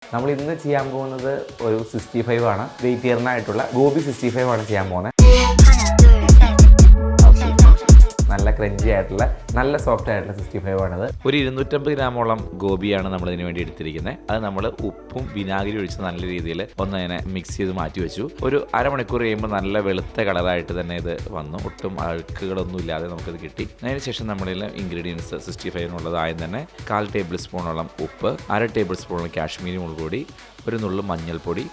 നമ്മൾ ഇന്ന് ചെയ്യാൻ പോകുന്നത് ഒരു 65 ആണ്. വെജിറ്റേറിയനായിട്ടുള്ള ഗോബി 65 ആണ് ചെയ്യാൻ പോകുന്നത്. നല്ല ക്രഞ്ചി ആയിട്ടുള്ള നല്ല സോഫ്റ്റ് ആയിട്ടുള്ള 65 ആണിത്. ഒരു 250 ഗ്രാമോളം ഗോപിയാണ് നമ്മൾ ഇതിന് വേണ്ടി എടുത്തിരിക്കുന്നത്. അത് നമ്മൾ ഉപ്പും വിനാഗിരി ഒഴിച്ച് നല്ല രീതിയിൽ ഒന്നതിനെ മിക്സ് ചെയ്ത് മാറ്റി വെച്ചു. ഒരു അരമണിക്കൂർ കഴിയുമ്പോൾ നല്ല വെളുത്ത കളറായിട്ട് തന്നെ ഇത് വന്നു. ഒട്ടും അഴുക്കുകളൊന്നും ഇല്ലാതെ നമുക്കിത് കിട്ടി. അതിനുശേഷം നമ്മളിൽ ഇൻഗ്രീഡിയൻസ് 65-നുള്ളത് ആദ്യം തന്നെ 1/4 ടേബിൾ സ്പൂണോളം ഉപ്പ്, 1/2 ടേബിൾ സ്പൂണോളം കാശ്മീരി മുളക് പൊടി, ഒരു നുള്ളു മഞ്ഞൾപ്പൊടി,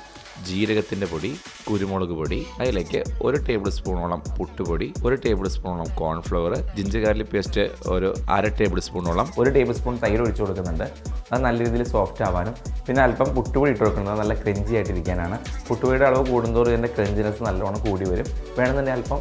ജീരകത്തിൻ്റെ പൊടി, കുരുമുളക് പൊടി, അതിലേക്ക് 1 ടേബിൾ സ്പൂണോളം പുട്ടുപൊടി, 1 ടേബിൾ സ്പൂണോളം കോൺഫ്ലവർ, ജിഞ്ചർ ഗാർലിക് പേസ്റ്റ് ഒരു 1/2 ടേബിൾ സ്പൂണോളം, 1 ടേബിൾ സ്പൂൺ തൈര് ഒഴിച്ചു കൊടുക്കുന്നുണ്ട്. അത് നല്ല രീതിയിൽ സോഫ്റ്റ് ആവാനും പിന്നെ അല്പം പുട്ടുപൊടി ഇട്ട് കൊടുക്കുന്നത് നല്ല ക്രഞ്ചി ആയിട്ടിരിക്കാനാണ്. പുട്ടുപൊടിയുടെ അളവ് കൂടുന്തോറും ഇതിൻ്റെ ക്രഞ്ചിനെസ് നല്ലോണം കൂടി വരും. വേണമെന്നുണ്ടെങ്കിൽ അല്പം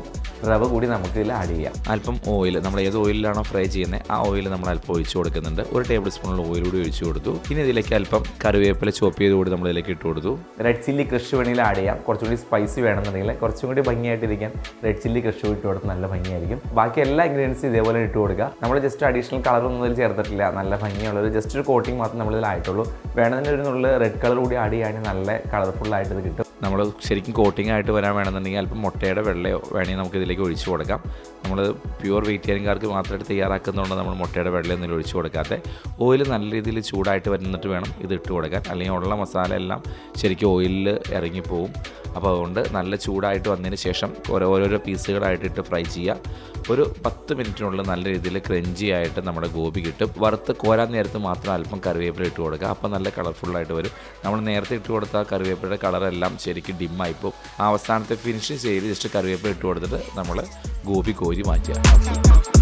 റവ കൂടി നമുക്ക് ഇതിൽ ആഡ് ചെയ്യാം. അല്പം ഓയിൽ, നമ്മൾ ഏത് ഓയിലാണോ ഫ്രൈ ചെയ്യുന്നത് ആ ഓയിൽ നമ്മൾ അല്പം ഒഴിച്ചു കൊടുക്കുന്നുണ്ട്. 1 ടേബിൾ സ്പൂണുള്ള ഓയിൽ കൂടി ഒഴിച്ചു കൊടുത്തു. ഇനി ഇതിലേക്ക് അല്പം കറിവേപ്പില ചോപ്പ് ചെയ്ത് കൂടി നമ്മൾ ഇതിലേക്ക് ഇട്ട് കൊടുത്തു. റെഡ് ചില്ലി ക്രഷ് വേണമെങ്കിൽ ആഡ് ചെയ്യാം. കുറച്ചുകൂടി സ്പൈസി വേണമെന്നുണ്ടെങ്കിൽ കുറച്ചും കൂടി ഭംഗിയായിട്ടിരിക്കാൻ റെഡ് ചില്ലി ക്രഷ് ഇട്ട് കൊടുത്ത് നല്ല ഭംഗിയായിരിക്കും. ബാക്കി എല്ലാ ഇൻഗ്രീഡിയൻസും ഇതേപോലെ ഇട്ട് കൊടുക്കുക. നമ്മൾ ജസ്റ്റ് അഡീഷണൽ കളറൊന്നും ഇതിൽ ചേർത്തിട്ടില്ല. നല്ല ഭംഗിയുള്ളൊരു ജസ്റ്റ് ഒരു കോട്ടിങ് മാത്രം നമ്മളിതിൽ ആയിട്ടുള്ളൂ. വേണമെന്നുണ്ടെങ്കിൽ ഒരു നുള്ളിൽ റെഡ് കളർ കൂടി ആഡ് ചെയ്യുകയാണെങ്കിൽ നല്ല കളർഫുള്ളായിട്ട് ഇത് കിട്ടും. നമ്മൾ ശരിക്കും കോട്ടിംഗ് ആയിട്ട് വരാൻ വേണമെന്നുണ്ടെങ്കിൽ അല്പം മുട്ടയുടെ വെള്ളയോ വേണമെങ്കിൽ നമുക്ക് ഇതിലേക്ക് ഒഴിച്ചു കൊടുക്കാം. നമ്മൾ പ്യുവർ വെജിറ്റേറിയൻകാർക്ക് മാത്രമായിട്ട് തയ്യാറാക്കുന്നതുകൊണ്ട് നമ്മൾ മുട്ടയുടെ വെള്ളയൊന്നും ഒഴിച്ചു കൊടുക്കാതെ ഓയിൽ നല്ല രീതിയിൽ ചൂടായിട്ട് വരുന്നിട്ട് വേണം ഇത് ഇട്ട് കൊടുക്കാൻ. അല്ലെങ്കിൽ ഉള്ള മസാല എല്ലാം ശരിക്കും ഓയിലിൽ ഇറങ്ങിപ്പോവും. അപ്പോൾ അതുകൊണ്ട് നല്ല ചൂടായിട്ട് വന്നതിന് ശേഷം ഓരോരോ പീസുകളായിട്ടിട്ട് ഫ്രൈ ചെയ്യുക. ഒരു 10 മിനിറ്റിനുള്ളിൽ നല്ല രീതിയിൽ ക്രഞ്ചി ആയിട്ട് നമ്മുടെ ഗോബി കിട്ടും. വറുത്ത് കോരാൻ നേരത്ത് മാത്രം അല്പം കറിവേപ്പില ഇട്ട് കൊടുക്കുക. അപ്പോൾ നല്ല കളർഫുള്ളായിട്ട് വരും. നമ്മൾ നേരത്തെ ഇട്ട് കൊടുത്ത കറിവേപ്പിലയുടെ കളറെല്ലാം ശരിക്കും ഡിമ്മായിപ്പോവും. അവസാനത്തെ ഫിനിഷ് ചെയ്ത് ജസ്റ്റ് കറിവേപ്പില ഇട്ട് കൊടുത്തിട്ട് നമ്മൾ ഗോബി കോരി മാറ്റുക.